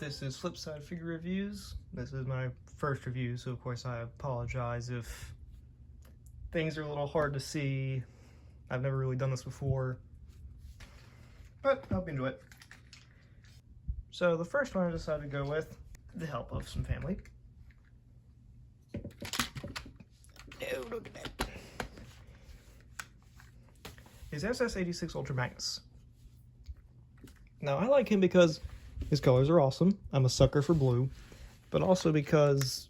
This is Flipside Figure Reviews. This is my first review, so of course I apologize if things are a little hard to see. I've never really done this before, but I hope you enjoy it. So the first one I decided to go with the help of some family. Oh, look at that. Is SS86 Ultra Magnus. Now I like him because his colors are awesome. I'm a sucker for blue, but also because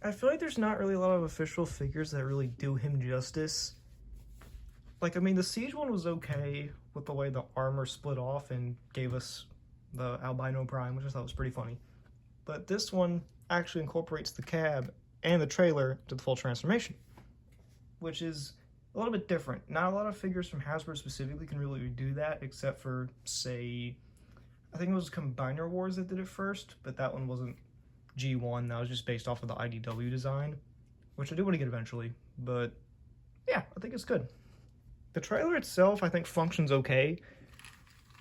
I feel like there's not really a lot of official figures that really do him justice. Like, I mean, the Siege one was okay with the way the armor split off and gave us the albino prime, which I thought was pretty funny. But this one actually incorporates the cab and the trailer to the full transformation, which is a little bit different. Not a lot of figures from Hasbro specifically can really do that, except for, say, I think it was Combiner Wars that did it first, but that one wasn't G1. That was just based off of the IDW design, which I do want to get eventually. But yeah, I think it's good. The trailer itself, I think, functions okay.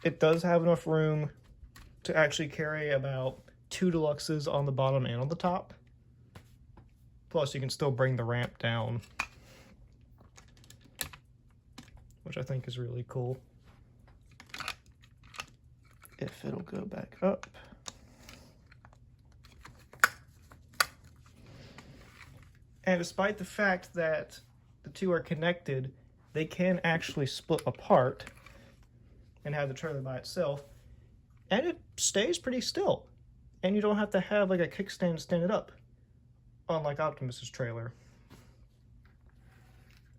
It does have enough room to actually carry about 2 deluxes on the bottom and on the top. Plus, you can still bring the ramp down, which I think is really cool. If it'll go back up. And despite the fact that the two are connected, they can actually split apart and have the trailer by itself, and it stays pretty still. And you don't have to have like a kickstand to stand it up, unlike Optimus's trailer.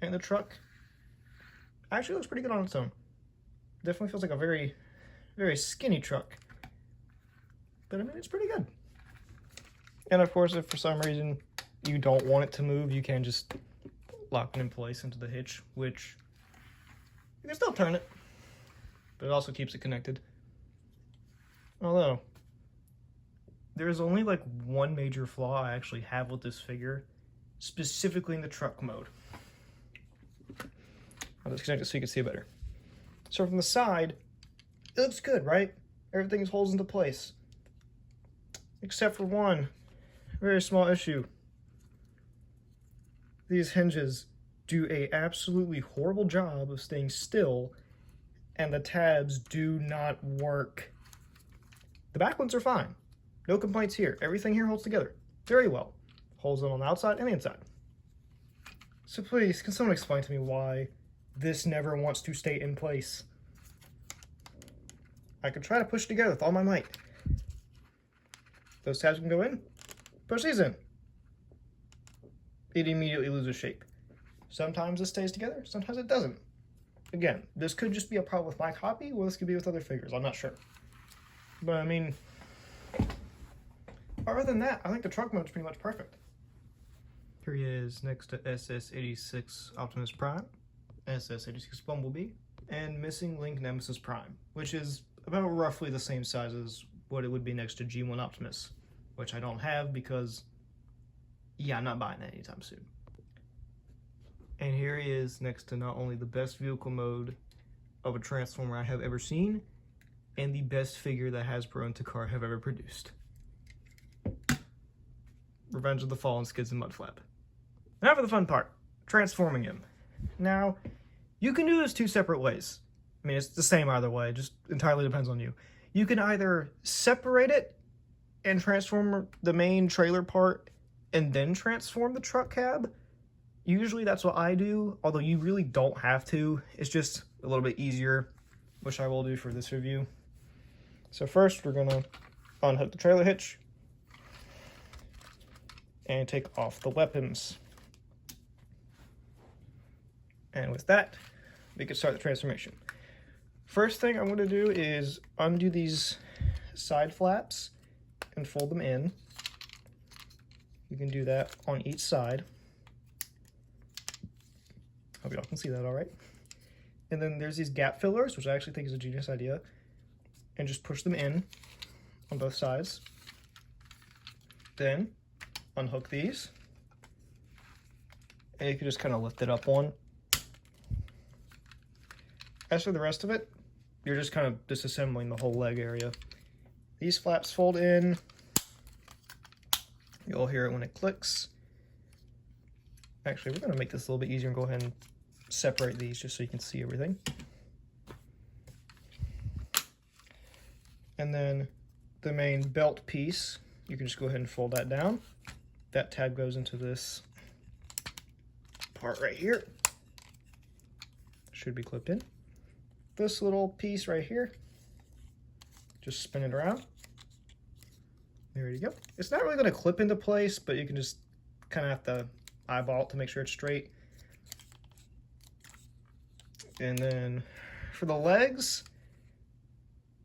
And the truck actually looks pretty good on its own. Definitely feels like a very skinny truck, but I mean, it's pretty good. And of course, if for some reason you don't want it to move, you can just lock it in place into the hitch, which you can still turn it, but it also keeps it connected. Although there's only like one major flaw I actually have with this figure, specifically in the truck mode. I'll disconnect it so you can see it better. So from the side, it looks good, right? Everything holds into place. Except for one very small issue. These hinges do an absolutely horrible job of staying still, and the tabs do not work. The back ones are fine. No complaints here. Everything here holds together very well. Holds them on the outside and the inside. So please, can someone explain to me why this never wants to stay in place? I could try to push it together with all my might. Those tabs can go in. Push these in. It immediately loses shape. Sometimes it stays together, sometimes it doesn't. Again, this could just be a problem with my copy, or this could be with other figures. I'm not sure. But I mean, other than that, I think the truck mode's pretty much perfect. Here he is next to SS86 Optimus Prime, SS86 Bumblebee, and Missing Link Nemesis Prime, which is about roughly the same size as what it would be next to G1 Optimus, which I don't have because, yeah, I'm not buying that anytime soon. And here he is next to not only the best vehicle mode of a Transformer I have ever seen, and the best figure that Hasbro and Takara have ever produced. Revenge of the Fallen Skids and Mudflap. Now for the fun part, transforming him. Now, you can do this 2 separate ways. I mean, it's the same either way, it just entirely depends on you. You can either separate it and transform the main trailer part and then transform the truck cab. Usually that's what I do, although you really don't have to. It's just a little bit easier, which I will do for this review. So first, we're gonna unhook the trailer hitch and take off the weapons. And with that, we can start the transformation. First thing I'm gonna do is undo these side flaps and fold them in. You can do that on each side. Hope y'all can see that all right. And then there's these gap fillers, which I actually think is a genius idea. And just push them in on both sides. Then unhook these. And you can just kind of lift it up one. As for the rest of it, you're just kind of disassembling the whole leg area. these flaps fold in. You'll hear it when it clicks. Actually, we're going to make this a little bit easier and go ahead and separate these just so you can see everything. And then the main belt piece, you can just go ahead and fold that down. That tab goes into this part right here. Should be clipped in. This little piece right here, just spin it around. There you go. It's not really going to clip into place, but you can just kind of have to eyeball it to make sure it's straight. And then for the legs,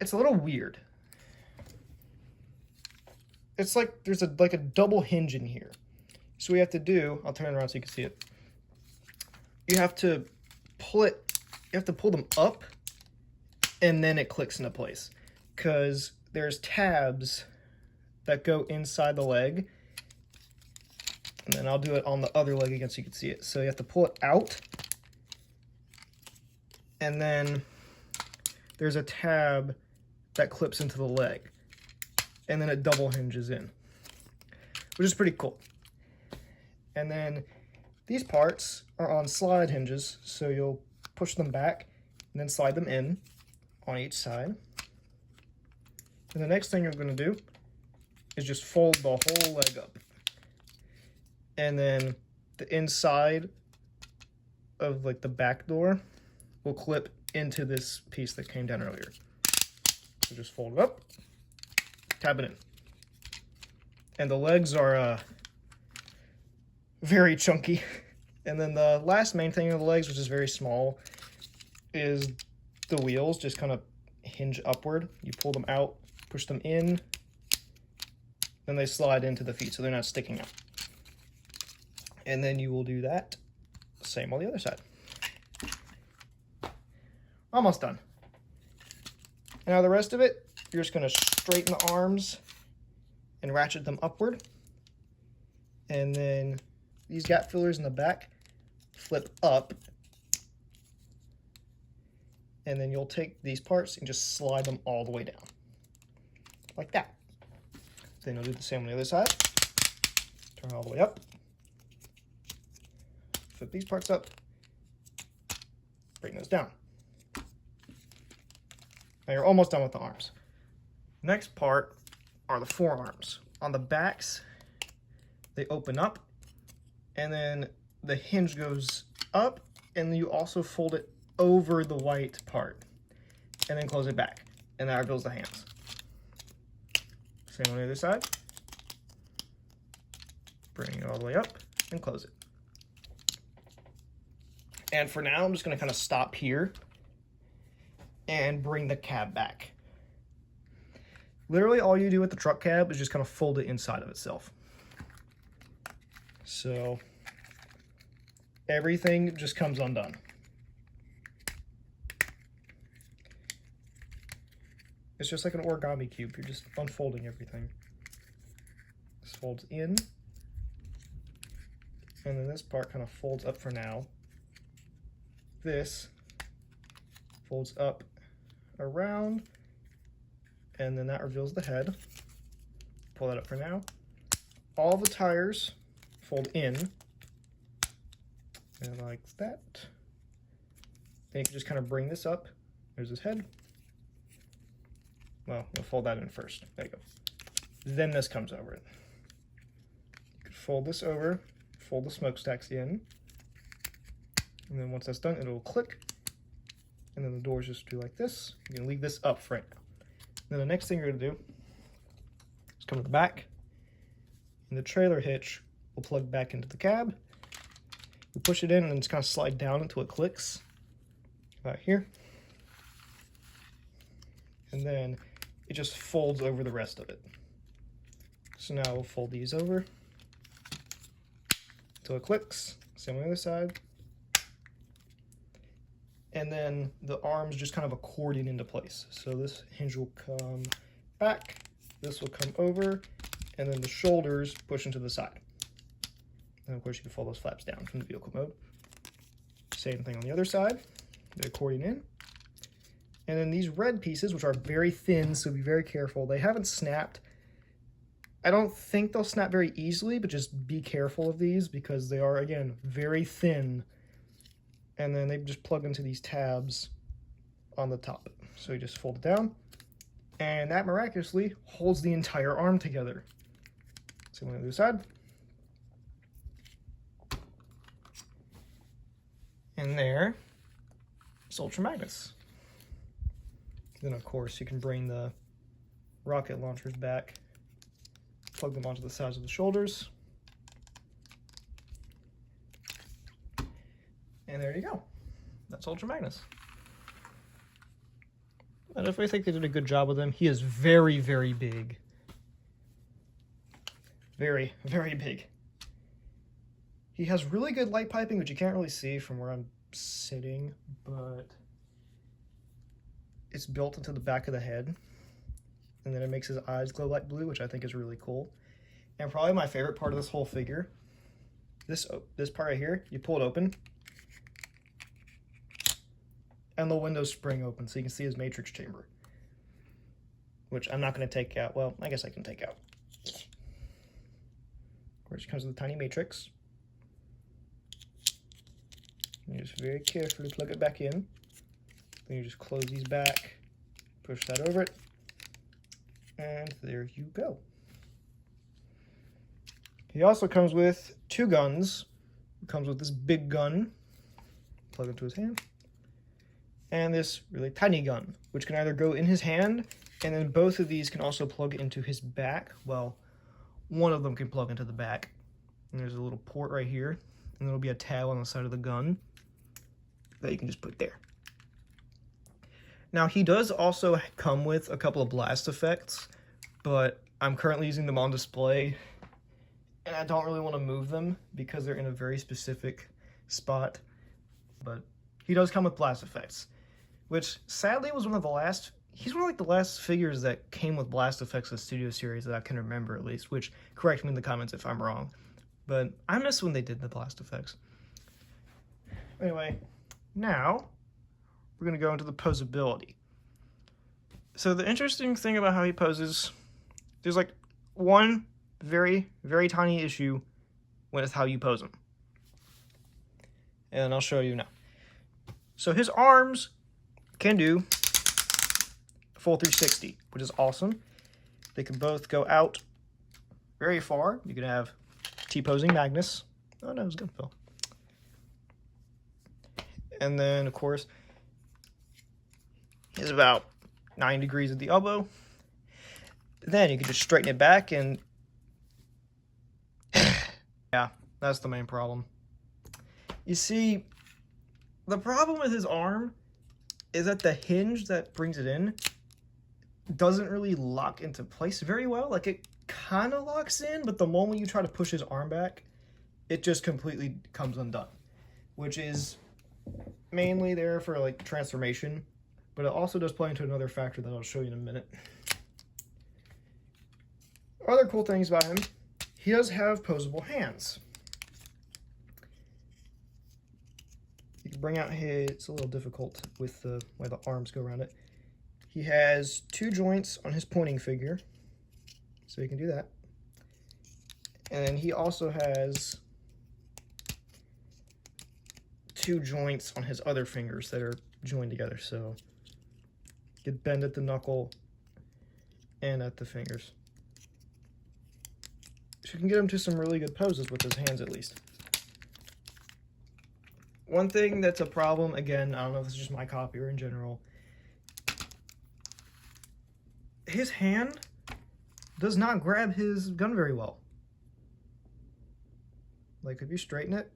it's a little weird. It's like there's like a double hinge in here. So we have to do, I'll turn it around so you can see it. You have to pull them up and then it clicks into place. Because there's tabs that go inside the leg. And then I'll do it on the other leg again so you can see it. So you have to pull it out. And then there's a tab that clips into the leg. And then it double hinges in, which is pretty cool. And then these parts are on slide hinges, so you'll push them back and then slide them in on each side. And the next thing you're going to do is just fold the whole leg up. And then the inside of like the back door will clip into this piece that came down earlier. So just fold it up, tab it in. And the legs are very chunky. And then the last main thing of the legs, which is very small, is the wheels just kind of hinge upward. You pull them out, push them in, then they slide into the feet so they're not sticking out. And then you will do that same on the other side. Almost done. Now the rest of it, you're just going to straighten the arms and ratchet them upward. And then these gap fillers in the back flip up. And then you'll take these parts and just slide them all the way down. Like that. Then you'll do the same on the other side. Turn all the way up. Flip these parts up. Bring those down. Now you're almost done with the arms. Next part are the forearms. On the backs, they open up, and then the hinge goes up, and then you also fold it over the white part, and then close it back, and that reveals the hands. Same on the other side. Bring it all the way up, and close it. And for now, I'm just going to kind of stop here and bring the cab back. Literally all you do with the truck cab is just kind of fold it inside of itself. So everything just comes undone. It's just like an origami cube. You're just unfolding everything. This folds in. And then this part kind of folds up for now. This folds up around, and then that reveals the head. Pull that up for now. All the tires fold in, and like that. Then you can just kind of bring this up. There's his head. Well, we'll fold that in first. There you go. Then this comes over it. You can fold this over, fold the smokestacks in, and then once that's done, it'll click. And then the doors just do like this. You can leave this up for right now. Then the next thing you're going to do is come to the back, and the trailer hitch will plug back into the cab. You push it in, and it's kind of slide down until it clicks about here. And then it just folds over the rest of it. So now we'll fold these over until it clicks. Same on the other side. And then the arms just kind of accordion into place. So this hinge will come back, this will come over, and then the shoulders push into the side. And of course you can fold those flaps down from the vehicle mode. Same thing on the other side, the accordion in. And then these red pieces, which are very thin, so be very careful. They haven't snapped. I don't think they'll snap very easily, but just be careful of these because they are, again, very thin. And then they just plug into these tabs on the top. So you just fold it down, and that miraculously holds the entire arm together. So on the other side. And there is Ultra Magnus. Then, of course, you can bring the rocket launchers back, plug them onto the sides of the shoulders, and there you go. That's Ultra Magnus. I definitely think they did a good job with him. He is very, very big. Very, very big. He has really good light piping, which you can't really see from where I'm sitting, but it's built into the back of the head, and then it makes his eyes glow like blue, which I think is really cool. And probably my favorite part of this whole figure, this part right here, you pull it open, and the windows spring open, so you can see his matrix chamber, which I'm not going to take out. Well, I guess I can take out. Of course, it comes with a tiny matrix. You just very carefully plug it back in. Then you just close these back, push that over it, and there you go. He also comes with two guns. It comes with this big gun, plug into his hand, and this really tiny gun, which can either go in his hand, and then both of these can also plug into his back. Well, one of them can plug into the back, and there's a little port right here, and there'll be a tab on the side of the gun that you can just put there. Now, he does also come with a couple of blast effects, but I'm currently using them on display, and I don't really want to move them because they're in a very specific spot. But he does come with blast effects, which sadly was one of the last, he's one of like the last figures that came with blast effects in the Studio Series that I can remember at least, which correct me in the comments if I'm wrong. But I miss when they did the blast effects. Anyway, now we're going to go into the posability. So the interesting thing about how he poses, there's like one very, very tiny issue with how you pose him. And I'll show you now. So his arms can do full 360, which is awesome. They can both go out very far. You can have T-posing Magnus. Oh no, it's good, Phil. And then, of course, he's about 9 degrees at the elbow. Then you can just straighten it back and yeah, that's the main problem. You see, the problem with his arm is that the hinge that brings it in doesn't really lock into place very well. Like, it kind of locks in, but the moment you try to push his arm back, it just completely comes undone, which is mainly there for like transformation, but it also does play into another factor that I'll show you in a minute. Other cool things about him, he does have posable hands. You can bring out his, it's a little difficult with the way the arms go around it. He has 2 joints on his pointing figure, so you can do that. And then he also has 2 joints on his other fingers that are joined together, so you can bend at the knuckle and at the fingers. So you can get him to some really good poses with his hands, at least. One thing that's a problem, again, I don't know if it's just my copy or in general, his hand does not grab his gun very well. Like, if you straighten it,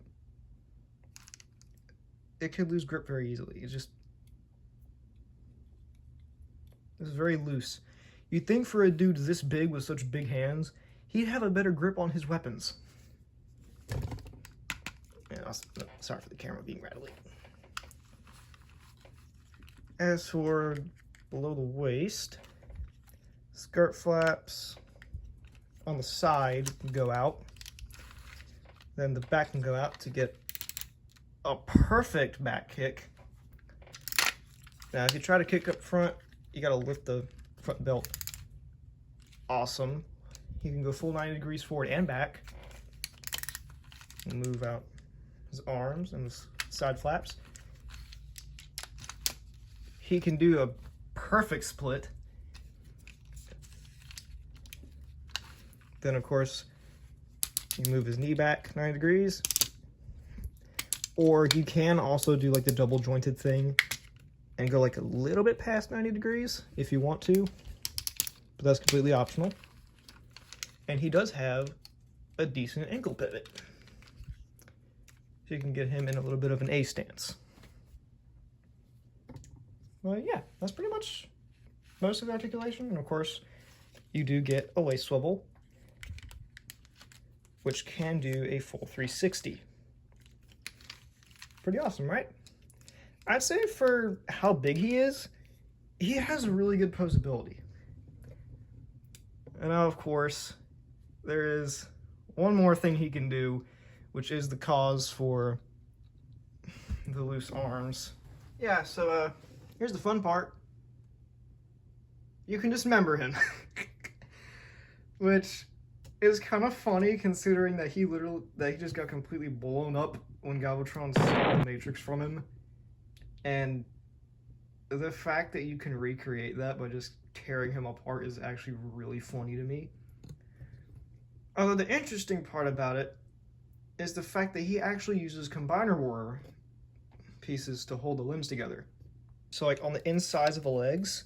it could lose grip very easily. It's very loose. You'd think for a dude this big with such big hands, he'd have a better grip on his weapons. Yeah, sorry for the camera being rattly. As for below the waist, skirt flaps on the side can go out. Then the back can go out to get a perfect back kick. Now, if you try to kick up front, you gotta lift the front belt. Awesome. He can go full 90 degrees forward and back. And move out his arms and his side flaps. He can do a perfect split. Then, of course, you move his knee back 90 degrees. Or you can also do like the double jointed thing and go like a little bit past 90 degrees if you want to. But that's completely optional. And he does have a decent ankle pivot. So you can get him in a little bit of an A stance. Well, yeah, that's pretty much most of the articulation. And of course, you do get a waist swivel, which can do a full 360. Pretty awesome, right? I'd say for how big he is, he has really good posability. And now, of course, there is one more thing he can do, which is the cause for the loose arms. Yeah, so here's the fun part. You can dismember him. Which is kind of funny considering that he just got completely blown up when Galvatron stole the Matrix from him. And the fact that you can recreate that by just tearing him apart is actually really funny to me. Although the interesting part about it is the fact that he actually uses combiner war pieces to hold the limbs together. So like on the insides of the legs,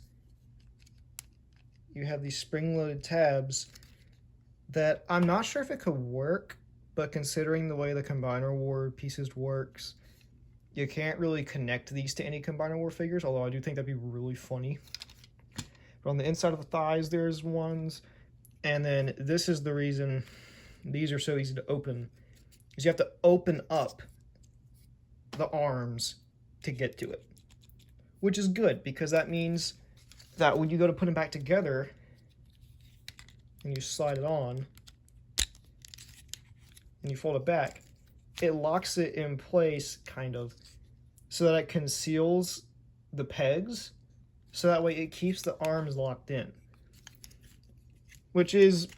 you have these spring-loaded tabs that I'm not sure if it could work, but considering the way the combiner war pieces works, you can't really connect these to any combiner war figures, although I do think that'd be really funny. But on the inside of the thighs, there's ones. And then this is the reason these are so easy to open, is you have to open up the arms to get to it. Which is good, because that means that when you go to put them back together, and you slide it on, and you fold it back, it locks it in place, kind of, so that it conceals the pegs, so that way it keeps the arms locked in. Which is,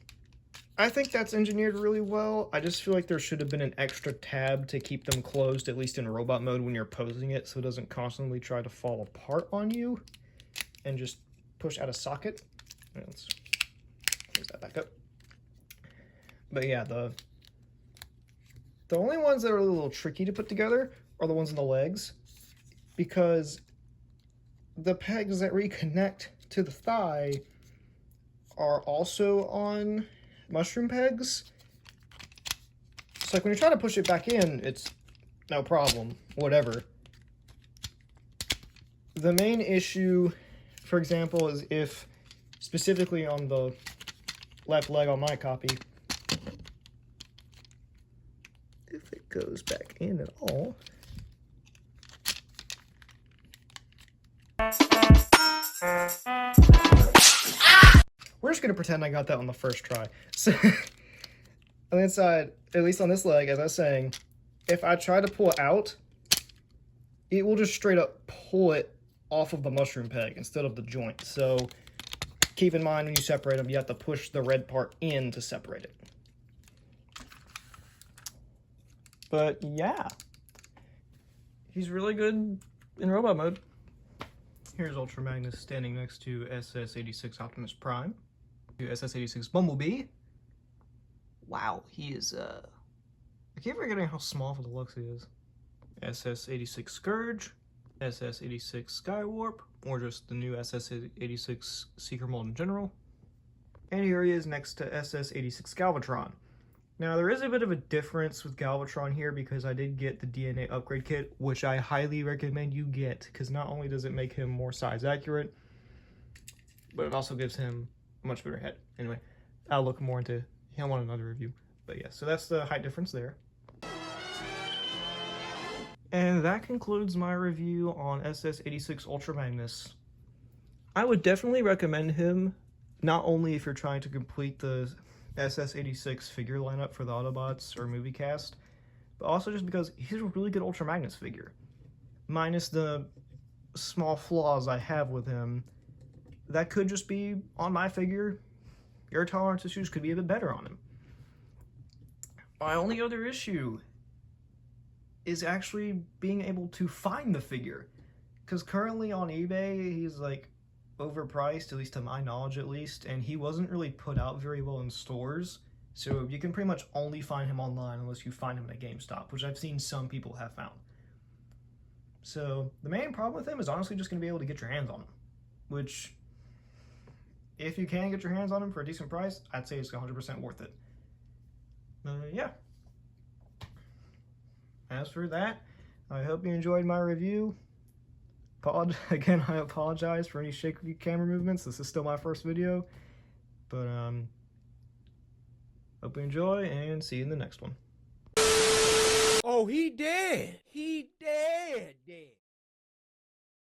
I think that's engineered really well. I just feel like there should have been an extra tab to keep them closed, at least in robot mode when you're posing it, so it doesn't constantly try to fall apart on you and just push out of socket. Let's close that back up. But yeah, the only ones that are a little tricky to put together are the ones in the legs, because the pegs that reconnect to the thigh are also on mushroom pegs. So like when you're trying to push it back in, it's no problem, whatever. The main issue, for example, is if, specifically on the left leg on my copy, if it goes back in at all. We're just gonna pretend I got that on the first try. So on the inside, at least on this leg, as I was saying, if I try to pull it out, it will just straight up pull it off of the mushroom peg instead of the joint. So keep in mind when you separate them, you have to push the red part in to separate it. But yeah, he's really good in robot mode. Here's Ultra Magnus standing next to SS86 Optimus Prime, to SS86 Bumblebee. Wow, he is, I keep forgetting how small for the looks he is. SS86 Scourge, SS86 Skywarp, or just the new SS86 Seeker Mold in general. And here he is next to SS86 Galvatron. Now, there is a bit of a difference with Galvatron here because I did get the DNA upgrade kit, which I highly recommend you get, because not only does it make him more size accurate, but it also gives him a much better head. Anyway, I'll look more into him on another review. But yeah, so that's the height difference there. And that concludes my review on SS86 Ultra Magnus. I would definitely recommend him, not only if you're trying to complete the SS86 figure lineup for the Autobots or movie cast, but also just because he's a really good Ultra Magnus figure. Minus the small flaws I have with him that could just be on my figure. Your tolerance issues could be a bit better on him. My only other issue is actually being able to find the figure. Because currently on eBay, he's like overpriced, at least to my knowledge at least, and he wasn't really put out very well in stores. So you can pretty much only find him online unless you find him at a GameStop, which I've seen some people have found. So the main problem with him is honestly just going to be able to get your hands on him, which, if you can get your hands on him for a decent price, I'd say it's 100% worth it. Yeah. As for that, I hope you enjoyed my review. Again, I apologize for any shaky camera movements. This is still my first video. But, hope you enjoy, and see you in the next one. Oh, he dead. He dead.